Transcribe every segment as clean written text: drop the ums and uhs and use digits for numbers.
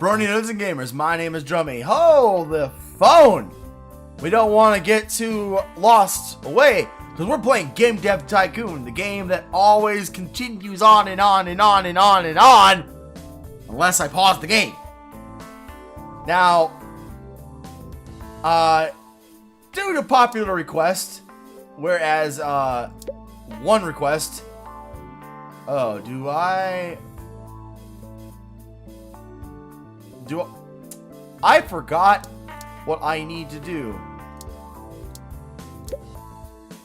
Brony Nerds and Gamers, my name is Drummy. Hold the phone! We don't want to get too lost away, because we're playing Game Dev Tycoon, the game that always continues on and on and on and on and on, unless I pause the game. Now, due to popular request, whereas, one request, I forgot what I need to do.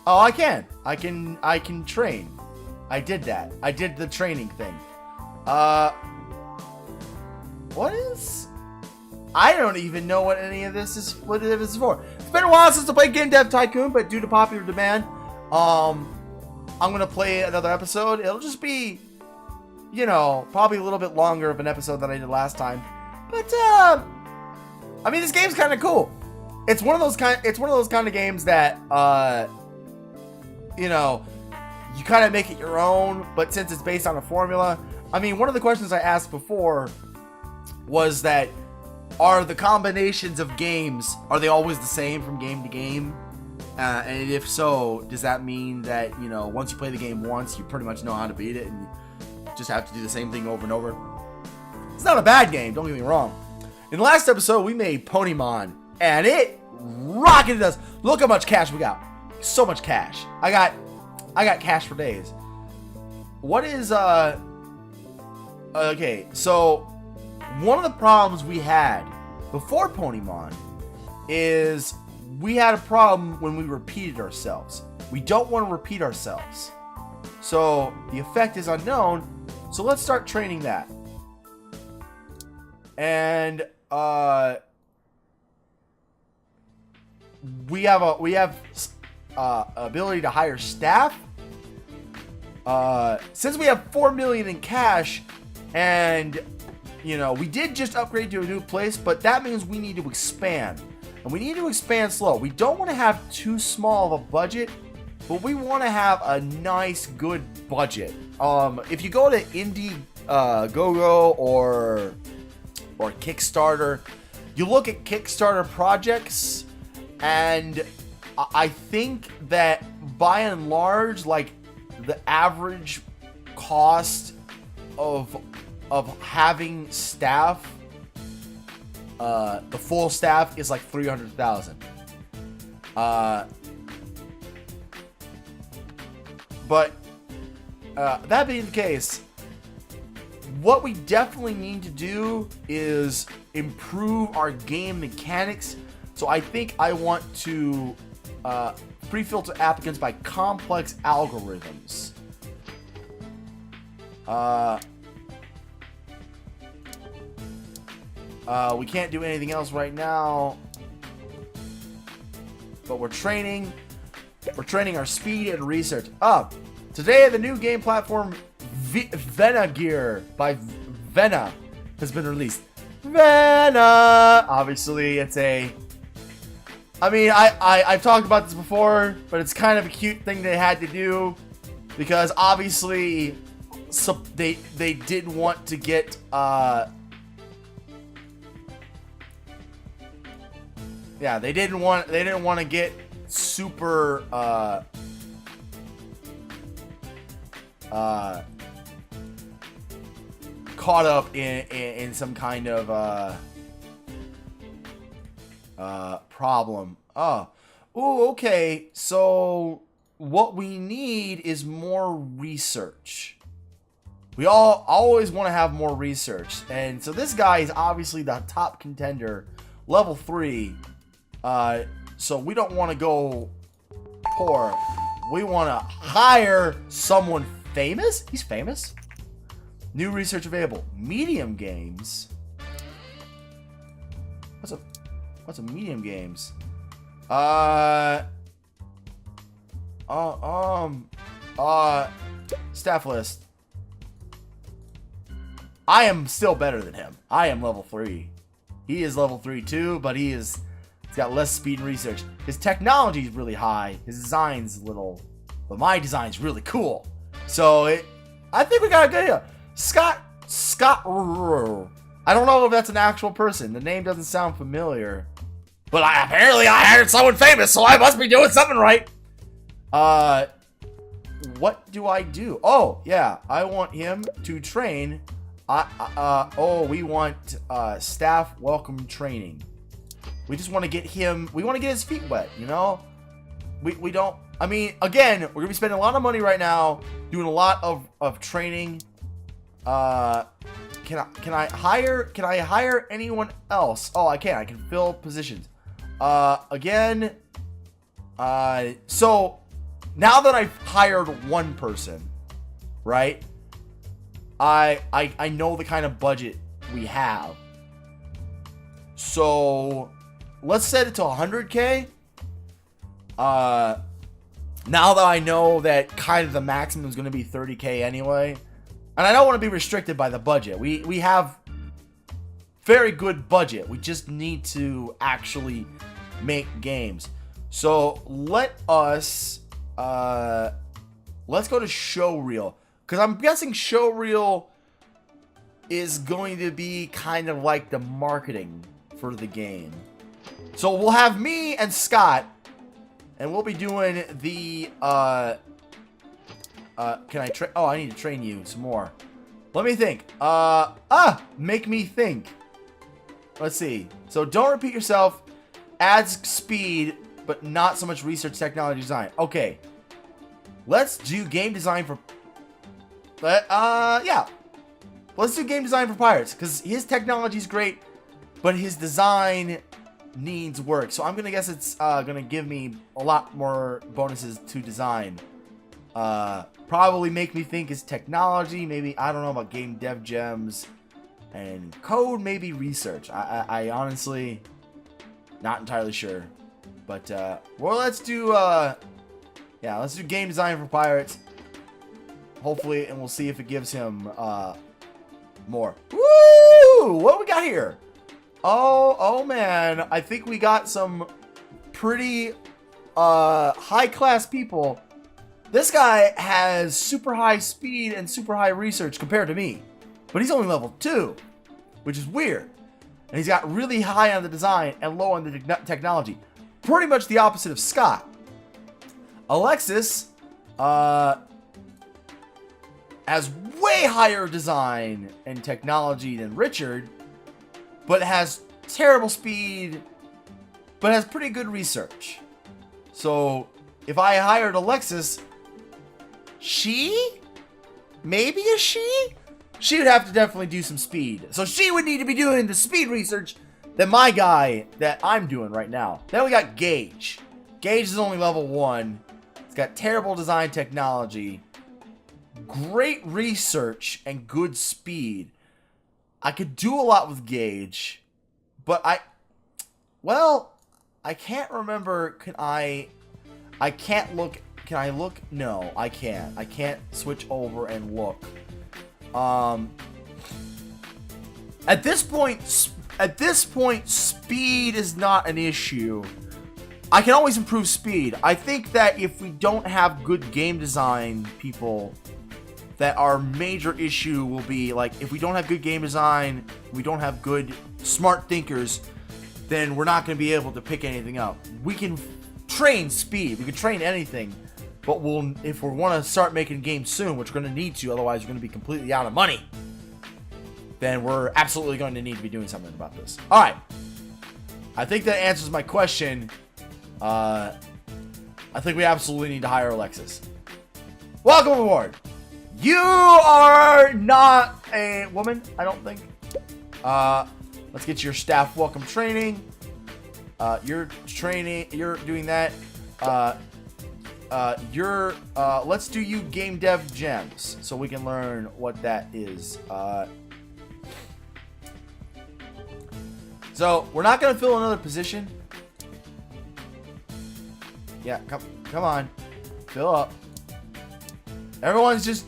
Oh, I can train. I did that. I did the training thing. What is? I don't even know what any of this is. What it is for? It's been a while since I played Game Dev Tycoon, but due to popular demand, I'm gonna play another episode. It'll just be, you know, probably a little bit longer of an episode than I did last time. But I mean, this game's kind of cool. It's one of those kind of games that you know, you kind of make it your own. But since it's based on a formula, I mean, one of the questions I asked before was that, are the combinations of games, are they always the same from game to game? And if so, does that mean that, you know, once you play the game once, you pretty much know how to beat it and you just have to do the same thing over and over? It's not a bad game, don't get me wrong. In the last episode, we made Ponymon, and it rocketed us. Look how much cash we got. So much cash. I got cash for days. What is, okay, so one of the problems we had before Ponymon is we had a problem when we repeated ourselves. We don't want to repeat ourselves. So the effect is unknown, so let's start training that. And we have ability to hire staff. Since we have 4 million in cash, and you know, we did just upgrade to a new place, but that means we need to expand, and we need to expand slow. We don't want to have too small of a budget, but we want to have a nice, good budget. If you go to Indiegogo or Kickstarter, you look at Kickstarter projects, and I think that by and large, like, the average cost of having staff, the full staff, is like $300,000. But that being the case, what we definitely need to do is improve our game mechanics. So I think I want to pre-filter applicants by complex algorithms. We can't do anything else right now, but we're training our speed and research. Today the new game platform Vena Gear by Vena has been released. Vena! Obviously, it's a... I mean, I've talked about this before, but it's kind of a cute thing they had to do, because obviously they did want to get... yeah, they didn't want to get super... caught up in some kind of problem. Okay, so what we need is more research. We always want to have more research, and so this guy is obviously the top contender, level 3. So we don't want to go poor. We want to hire someone famous. He's famous. New research available. Medium games. What's a medium games? Staff list. I am still better than him. I am level 3. He is level 3 too, but he's got less speed and research. His technology is really high. His design's little, but my design's really cool. So I think we got a good idea. Scott I don't know if that's an actual person. The name doesn't sound familiar. But apparently I hired someone famous, so I must be doing something right. What do I do? Oh, yeah. I want him to train. We want staff welcome training. We just want to get him. We want to get his feet wet, you know? We don't. I mean, again, we're going to be spending a lot of money right now doing a lot of training. Can I hire anyone else? Oh, I can. I can fill positions. Again, so now that I've hired one person, right? I know the kind of budget we have. So let's set it to 100K. Now that I know that kind of the maximum is going to be 30K anyway, and I don't want to be restricted by the budget. We have very good budget. We just need to actually make games. So let's go to Showreel, because I'm guessing Showreel is going to be kind of like the marketing for the game. So we'll have me and Scott, and we'll be doing the can I train? Oh, I need to train you some more. Let me think. Make me think. Let's see. So don't repeat yourself. Adds speed, but not so much research, technology, design. Okay. Let's do game design for... yeah. Let's do game design for pirates, because his technology is great, but his design needs work. So I'm going to guess it's going to give me a lot more bonuses to design. Probably make me think is technology. Maybe, I don't know about game dev gems. And code, maybe research. I honestly... not entirely sure. But, well, let's do, yeah, let's do game design for pirates. Hopefully, and we'll see if it gives him, more. Woo! What do we got here? Oh, man. I think we got some pretty, high-class people. This guy has super high speed and super high research compared to me. But he's only level 2, which is weird. And he's got really high on the design and low on the technology. Pretty much the opposite of Scott. Alexis has way higher design and technology than Richard, but has terrible speed, but has pretty good research. So if I hired Alexis, maybe a she would have to definitely do some speed. So she would need to be doing the speed research that my guy that I'm doing right now. Then we got Gage. Gage is only level 1. He's got terrible design technology, great research, and good speed. I could do a lot with Gage, but I can't remember. Can I look? No, I can't. I can't switch over and look. At this point, speed is not an issue. I can always improve speed. I think that if we don't have good game design people, that our major issue will be, like, if we don't have good game design, we don't have good smart thinkers, then we're not going to be able to pick anything up. We can train speed. We can train anything. But if we want to start making games soon, which we're going to need to, otherwise we're going to be completely out of money, then we're absolutely going to need to be doing something about this. All right. I think that answers my question. I think we absolutely need to hire Alexis. Welcome aboard. You are not a woman, I don't think. Let's get your staff welcome training. You're doing that. Let's do you game dev gems so we can learn what that is. So we're not gonna fill another position. Yeah, come on, fill up. Everyone's just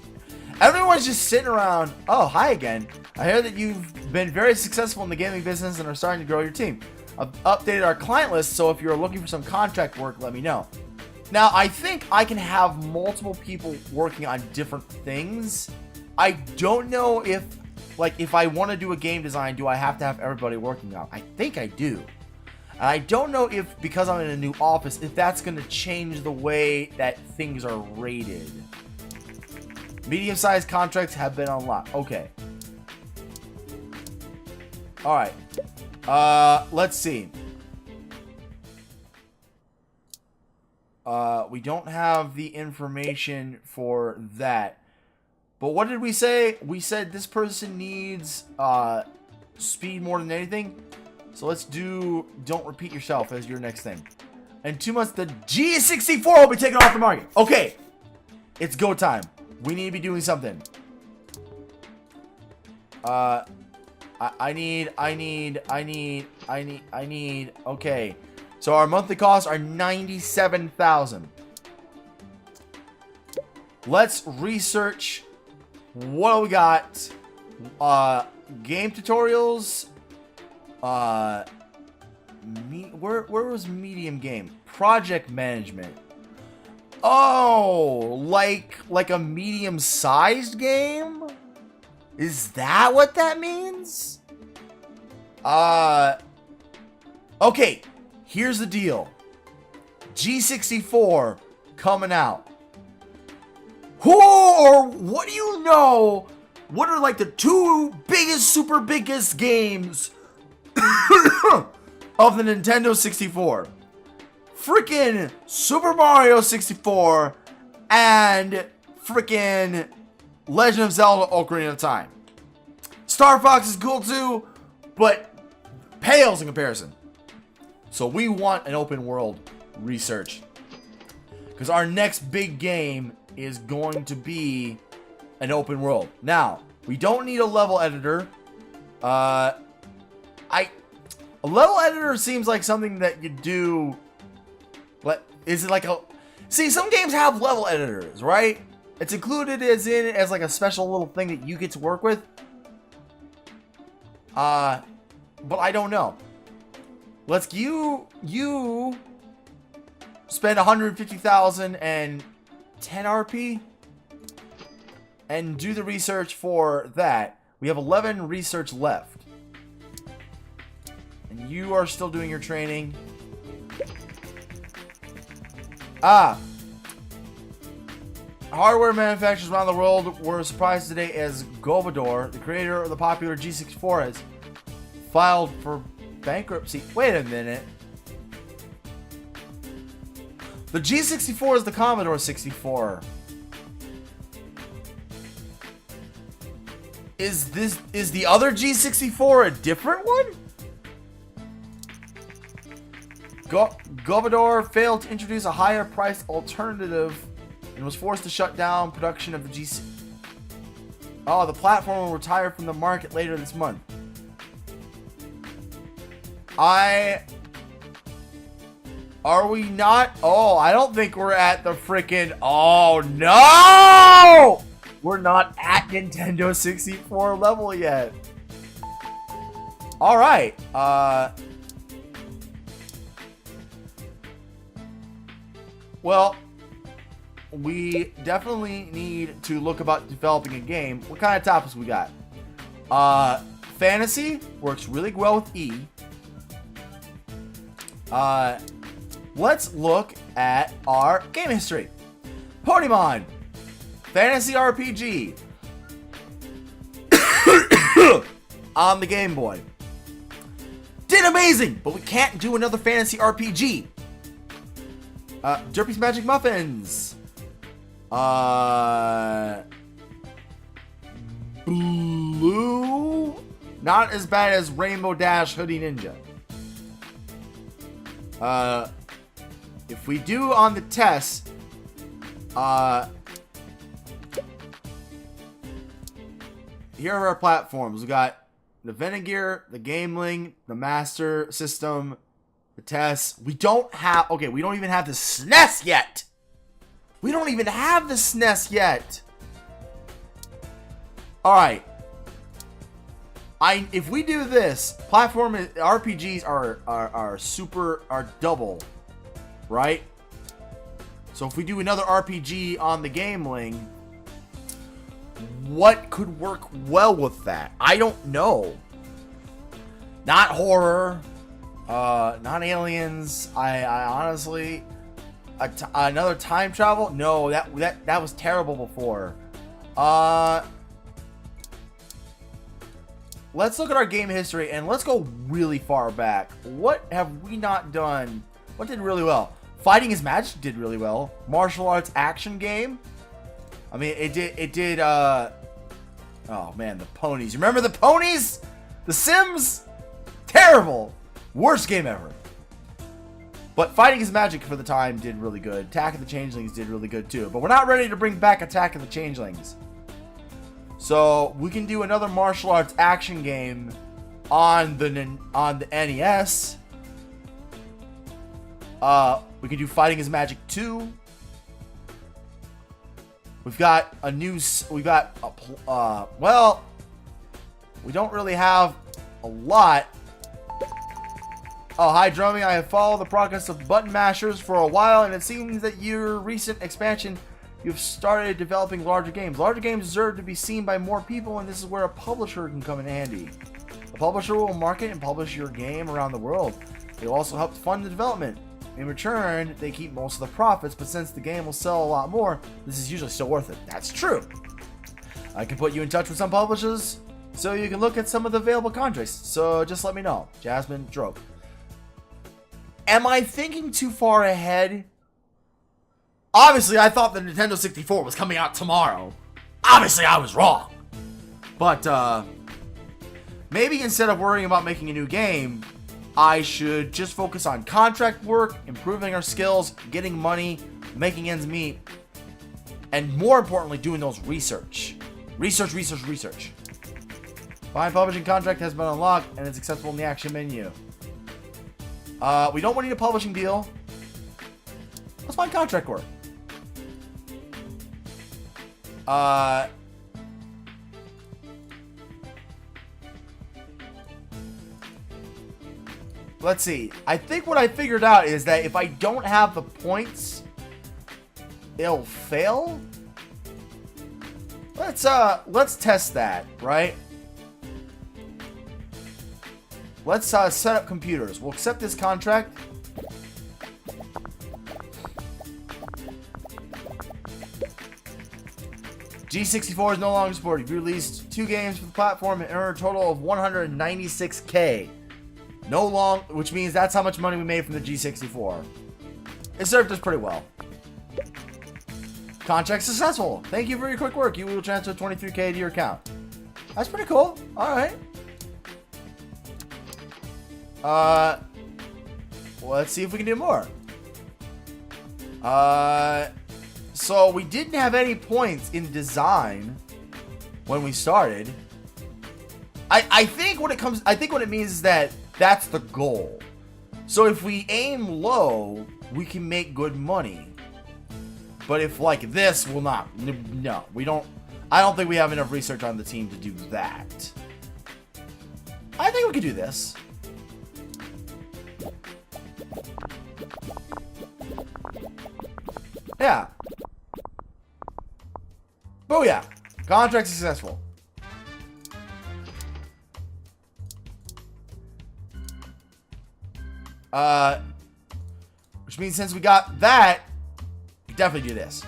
sitting around. Oh, hi again. I hear that you've been very successful in the gaming business and are starting to grow your team. I've updated our client list, so if you're looking for some contract work, let me know. Now, I think I can have multiple people working on different things. I don't know if like, if I want to do a game design, do I have to have everybody working on it? I think I do. And I don't know if, because I'm in a new office, if that's going to change the way that things are rated. Medium-sized contracts have been unlocked. Okay. Alright. Let's see. We don't have the information for that. But what did we say? We said this person needs speed more than anything. So let's do don't repeat yourself as your next thing. In 2 months, the G64 will be taken off the market. Okay. It's go time. We need to be doing something. I need. Okay. So our monthly costs are $97,000. Let's research what do we got. Game tutorials. Where was medium game? Project management. Oh, like a medium-sized game? Is that what that means? Okay, here's the deal. G64 coming out. What do you know? What are like the two super biggest games of the Nintendo 64? Freaking Super Mario 64 and freaking Legend of Zelda Ocarina of Time. Star Fox is cool too, but pales in comparison. So we want an open world research, because our next big game is going to be an open world. Now, we don't need a level editor. A level editor seems like something that you do. What is it like a? See, some games have level editors, right? It's included as like a special little thing that you get to work with. But I don't know. Let's you spend 150,000 and 10 RP and do the research for that. We have 11 research left, and you are still doing your training. Hardware manufacturers around the world were surprised today as Govador, the creator of the popular G64, has filed for bankruptcy. Wait a minute. The G64 is the Commodore 64. Is the other G64 a different one? Govador failed to introduce a higher priced alternative and was forced to shut down production of the G. Oh, the platform will retire from the market later this month. Are we not? Oh, I don't think we're at the freaking. Oh no! We're not at Nintendo 64 level yet. All right. Well, we definitely need to look about developing a game. What kind of topics we got? Fantasy works really well with E. Let's look at our game history. Pokemon, Fantasy RPG on the Game Boy. Did amazing, but we can't do another Fantasy RPG. Derpy's Magic Muffins. Blue, not as bad as Rainbow Dash Hoodie Ninja. If we do on the test, here are our platforms. We got the Venegear, the Gameling, the Master System, the test. We don't have. Okay, we don't even have the SNES yet. We don't even have the SNES yet. All right. If we do this, platform RPGs are double, right? So if we do another RPG on the Gameling, what could work well with that. I don't know. Not horror. Not aliens. I honestly... another time travel? No, that was terrible before. Let's look at our game history and let's go really far back. What have we not done? What did really well? Fighting is Magic did really well. Martial arts action game. I mean, it did, oh man, the ponies. Remember the ponies? The Sims? Terrible. Worst game ever. But Fighting is Magic for the time did really good. Attack of the Changelings did really good too. But we're not ready to bring back Attack of the Changelings. So we can do another martial arts action game on the NES. We can do Fighting is Magic 2. We've got a new... well, we don't really have a lot. Oh, hi, Drummy. I have followed the progress of Button Mashers for a while, and it seems that your recent expansion, you've started developing larger games. Larger games deserve to be seen by more people, and this is where a publisher can come in handy. A publisher will market and publish your game around the world. They will also help fund the development. In return, they keep most of the profits, but since the game will sell a lot more, this is usually still worth it. That's true. I can put you in touch with some publishers, so you can look at some of the available contracts. So just let me know. Jasmine Droke. Am I thinking too far ahead? Obviously, I thought the Nintendo 64 was coming out tomorrow. Obviously, I was wrong. But, maybe instead of worrying about making a new game, I should just focus on contract work, improving our skills, getting money, making ends meet, and more importantly, doing those research. Research. Fine publishing contract has been unlocked, and it's accessible in the action menu. We don't need a publishing deal. Let's find contract work. Let's see. I think what I figured out is that if I don't have the points, it'll fail. Let's test that, right? Let's set up computers. We'll accept this contract. G64 is no longer supported. You released 2 games for the platform and earned a total of 196K. Which means that's how much money we made from the G64. It served us pretty well. Contract successful. Thank you for your quick work. You will transfer 23K to your account. That's pretty cool. All right. Let's see if we can do more. So we didn't have any points in design when we started. I think what it means is that that's the goal. So if we aim low, we can make good money. But if like this, we'll not. No, we don't. I don't think we have enough research on the team to do that. I think we could do this. Yeah. Booyah. Contract successful. Which means since we got that, we definitely do this.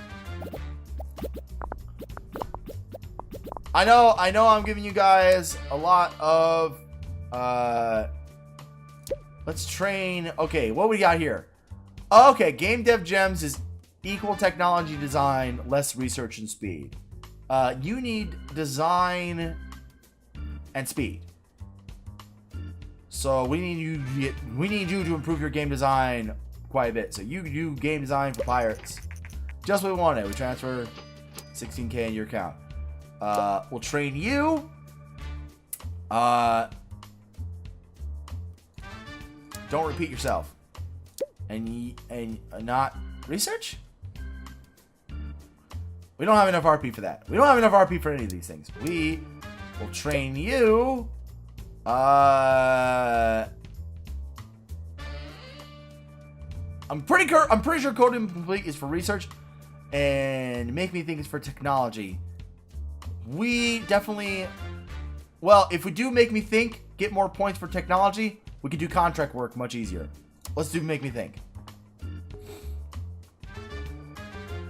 I know I'm giving you guys a lot of, let's train. Okay, what we got here? Okay, game dev gems is equal technology design, less research and speed. You need design and speed. So we need you to improve your game design quite a bit. So you do game design for pirates. Just what we wanted. We transfer 16K in your account. We'll train you. Don't repeat yourself. And not research? We don't have enough RP for that. We don't have enough RP for any of these things. We will train you. I'm pretty sure coding complete is for research, and make me think it's for technology. we definitely, well, if we do Make Me Think, get more points for technology, we can do contract work much easier. Let's do Make Me Think.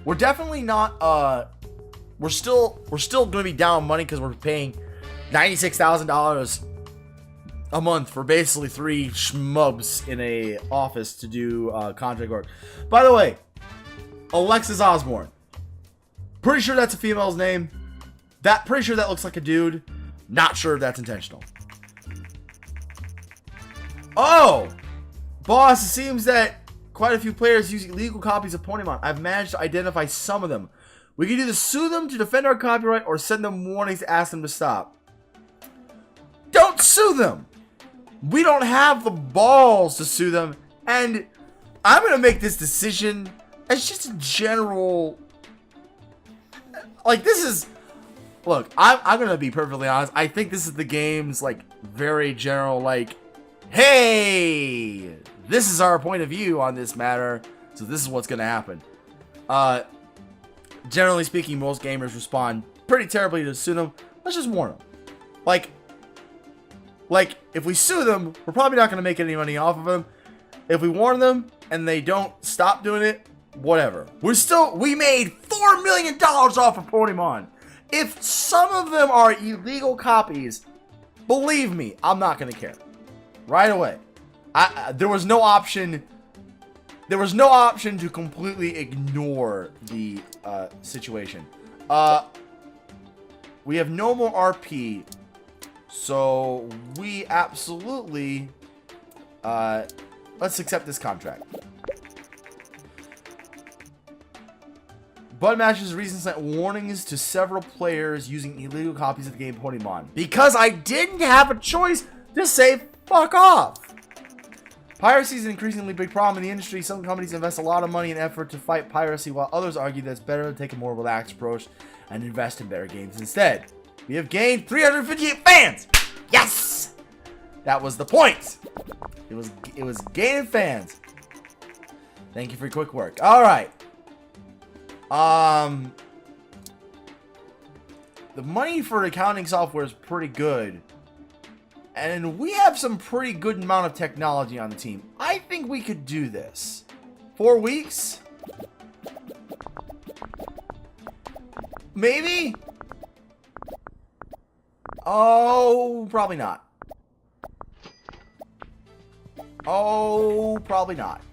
We're definitely not, we're still going to be down money because we're paying $96,000 a month for basically 3 schmubs in a office to do contract work. By the way, Alexis Osborne. Pretty sure that's a female's name. Pretty sure that looks like a dude. Not sure if that's intentional. Oh! Boss, it seems that quite a few players use illegal copies of Pokemon. I've managed to identify some of them. We can either sue them to defend our copyright or send them warnings to ask them to stop. Don't sue them! We don't have the balls to sue them, and I'm going to make this decision as just a general, like, this is, look, I'm going to be perfectly honest, I think this is the game's, like, very general, like, hey, this is our point of view on this matter, so this is what's going to happen. Generally speaking, most gamers respond pretty terribly to sue them. Let's just warn them. Like, if we sue them, we're probably not going to make any money off of them. If we warn them and they don't stop doing it, whatever. We made $4 million off of Pokemon. If some of them are illegal copies, believe me, I'm not going to care. Right away. There was no option. There was no option to completely ignore the situation. We have no more RP. So we absolutely, let's accept this contract. Bud Match's recently sent warnings to several players using illegal copies of the game Pokemon. Because I didn't have a choice to say fuck off. Piracy is an increasingly big problem in the industry. Some companies invest a lot of money and effort to fight piracy, while others argue that it's better to take a more relaxed approach and invest in better games instead. We have gained 358 fans. Yes, that was the point. It was gaining fans. Thank you for your quick work. All right. The money for accounting software is pretty good, and we have some pretty good amount of technology on the team. I think we could do this. 4 weeks, maybe. Oh, probably not. Oh, probably not.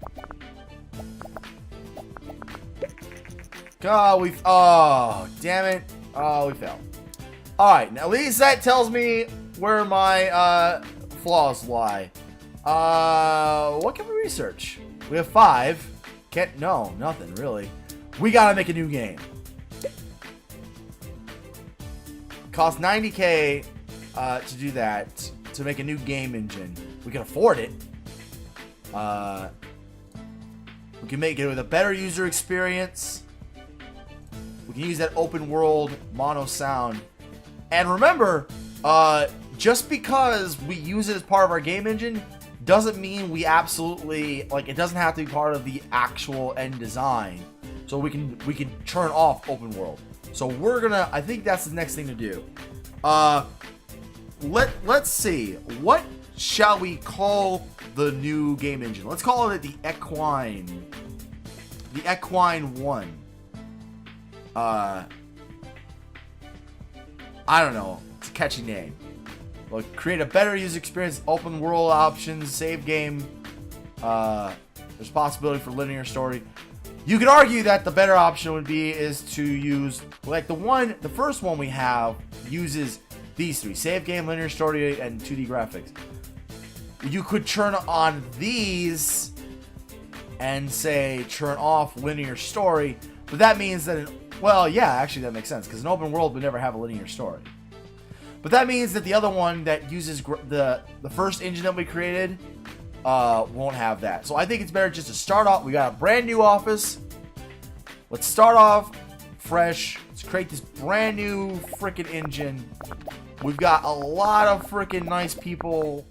God, oh, damn it. Oh, we failed. Alright, now at least that tells me where my, flaws lie. What can we research? We have 5. No, nothing, really. We gotta make a new game. Cost $90K to do that, to make a new game engine. We can afford it. We can make it with a better user experience. We can use that open world mono sound. And remember, just because we use it as part of our game engine doesn't mean we absolutely, like, it doesn't have to be part of the actual end design. So we can turn off open world. So we're gonna, I think that's the next thing to do. Let's see. What shall we call the new game engine? Let's call it the Equine. The Equine 1. I don't know. It's a catchy name. Like, create a better user experience, open world options, save game. There's possibility for linear story. You could argue that the better option would be is to use, like, the first one we have uses these 3: save game, linear story, and 2D graphics. You could turn on these and say turn off linear story, but that means that well, yeah, actually that makes sense, because an open world would never have a linear story. But that means that the other one that uses the first engine that we created won't have that. So I think it's better just to start off. We got a brand new office. Let's start off fresh. Let's create this brand new freaking engine. We've got a lot of freaking nice people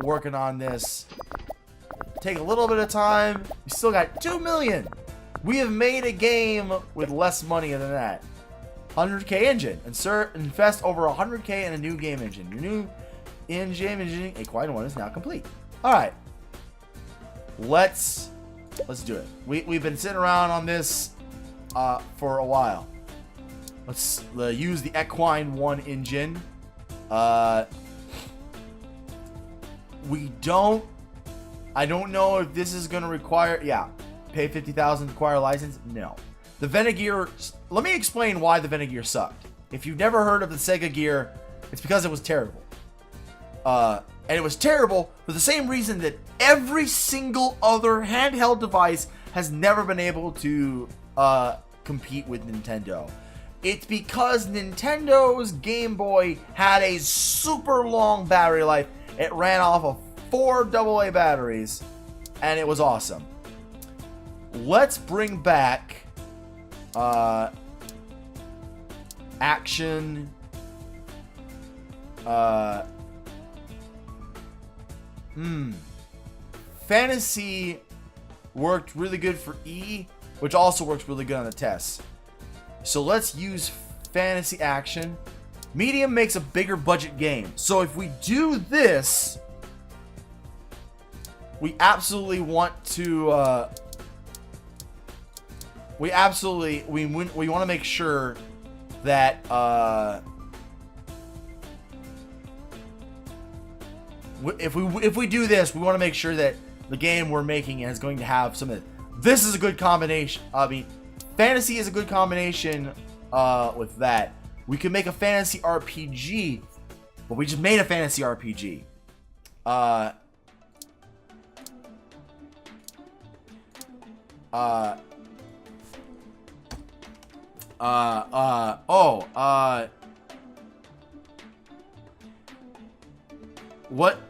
working on this. Take a little bit of time. We still got 2 million. We have made a game with less money than that. 100k engine. Invest over 100k in a new game engine. Your new in-game engine, Equine 1, is now complete. Alright. Let's do it. We've been sitting around on this for a while. Let's use the Equine 1 engine. I don't know if this is going to require... Yeah. Pay 50,000 to acquire a license? No. The Venegear... Let me explain why the Venegear sucked. If you've never heard of the Sega Gear, it's because it was terrible. And it was terrible for the same reason that every single other handheld device has never been able to compete with Nintendo. It's because Nintendo's Game Boy had a super long battery life. It ran off of 4 AA batteries, and it was awesome. Let's bring back action. Fantasy worked really good for E, which also works really good on the tests. So let's use fantasy action. Medium makes a bigger budget game. So if we do this, we absolutely want to we want to make sure that if we do this, we want to make sure that the game we're making is going to have some of it. This is a good combination. I mean, fantasy is a good combination with that. We could make a fantasy RPG, but we just made a fantasy RPG.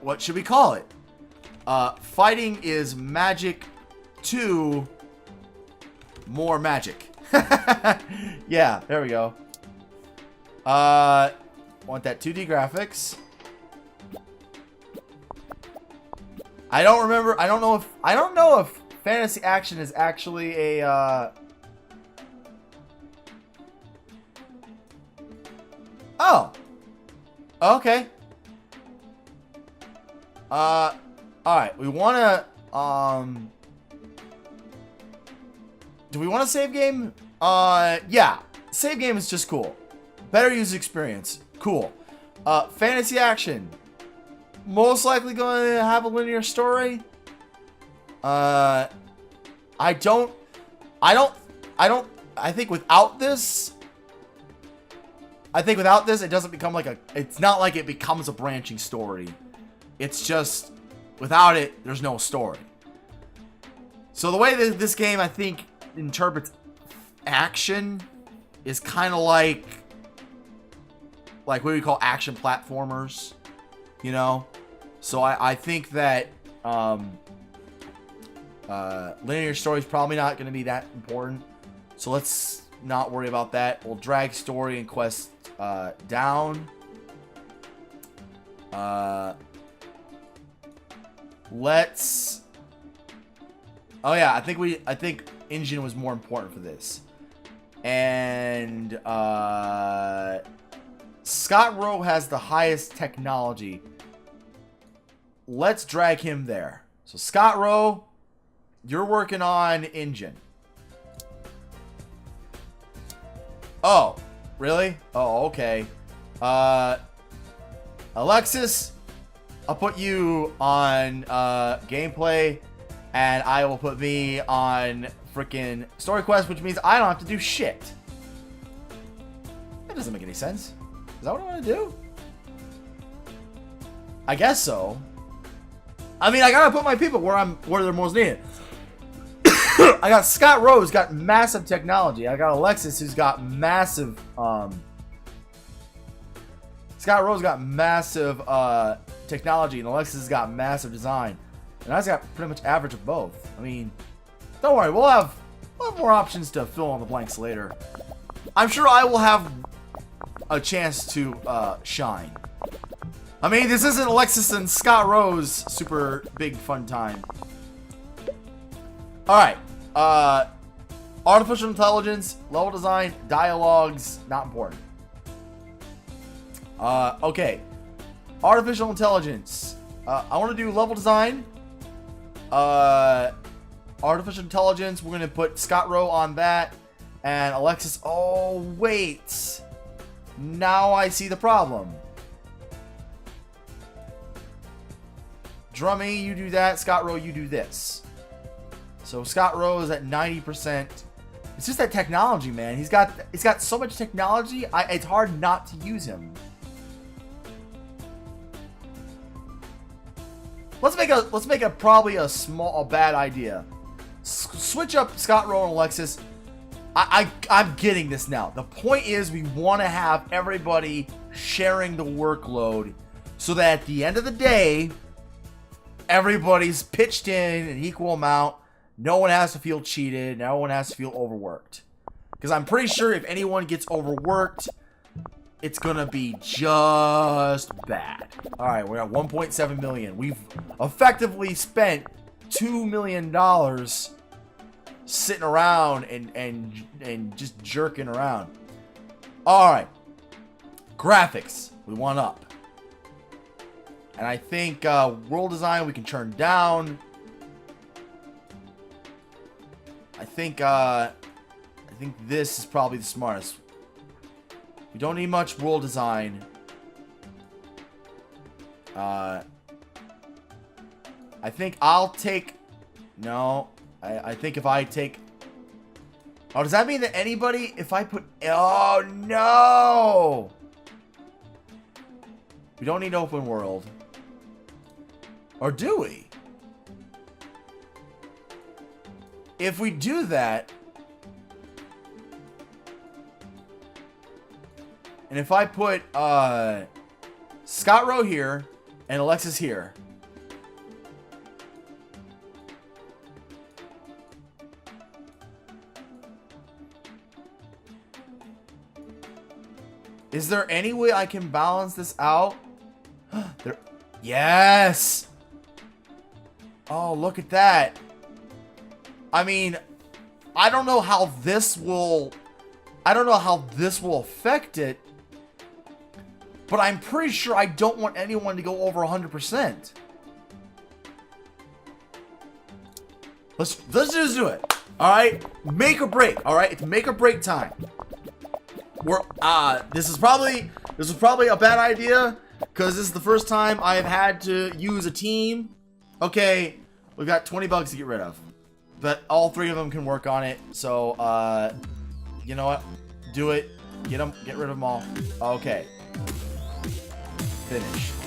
What should we call it? Fighting is magic 2 more magic. Yeah, there we go. Want that 2D graphics. I don't remember. I don't know if fantasy action is actually a Oh. Okay. Alright, we wanna do we want to save game? Yeah. Save game is just cool. Better user experience. Cool. Fantasy action. Most likely going to have a linear story. I think without this, it doesn't become like it's not like it becomes a branching story. It's just, without it, there's no story. So the way that this game, I think, interprets action is kind of like what we call action platformers, you know? So I think that linear story is probably not going to be that important. So let's not worry about that. We'll drag story and quest down. Let's. Oh yeah, I think engine was more important for this. And Scott Rowe has the highest technology. Let's drag him there. So Scott Rowe, you're working on engine. Oh, really? Oh, okay. Alexis, I'll put you on gameplay, and I will put me on freaking story quest, which means I don't have to do shit. That doesn't make any sense. Is that what I want to do? I guess so. I mean, I gotta put my people where they're most needed. I got Scott Rowe, who's got massive technology. I got Alexis, who's got massive. Scott Rowe's got massive technology, and Alexis has got massive design. And I've got pretty much average of both. I mean, don't worry, we'll have more options to fill in the blanks later. I'm sure I will have a chance to shine. I mean, this isn't Alexis and Scott Rowe's super big fun time. Alright. Artificial intelligence, level design, dialogues, not important. Okay. Artificial intelligence. I want to do level design. Artificial intelligence, we're going to put Scott Rowe on that. And Alexis, oh, wait. Now I see the problem. Drummy, you do that. Scott Rowe, you do this. So Scott Rowe is at 90%. It's just that technology, man. He's got so much technology, it's hard not to use him. Let's make a probably a bad idea. Switch up Scott Rowe and Alexis. I'm getting this now. The point is we want to have everybody sharing the workload so that at the end of the day, everybody's pitched in an equal amount. No one has to feel cheated. No one has to feel overworked. Because I'm pretty sure if anyone gets overworked, it's going to be just bad. All right, we're at 1.7 million. We've effectively spent $2 million sitting around and just jerking around. All right. Graphics, we want up. And I think world design we can turn down. I think this is probably the smartest. We don't need much world design. I think I'll take... No. I think if I take... Oh, does that mean that anybody... If I put... Oh, no! We don't need open world. Or do we? If we do that... And if I put Scott Rowe here and Alexis here. Is there any way I can balance this out? Yes! Oh, look at that. I mean, I don't know how this will affect it. But I'm pretty sure I don't want anyone to go over 100%. Let's just do it. All right, make or break. All right, it's make or break time. This is probably a bad idea because this is the first time I've had to use a team. Okay, we've got 20 bugs to get rid of, but all three of them can work on it. So, you know what? Do it. Get rid of them all. Okay. Finish.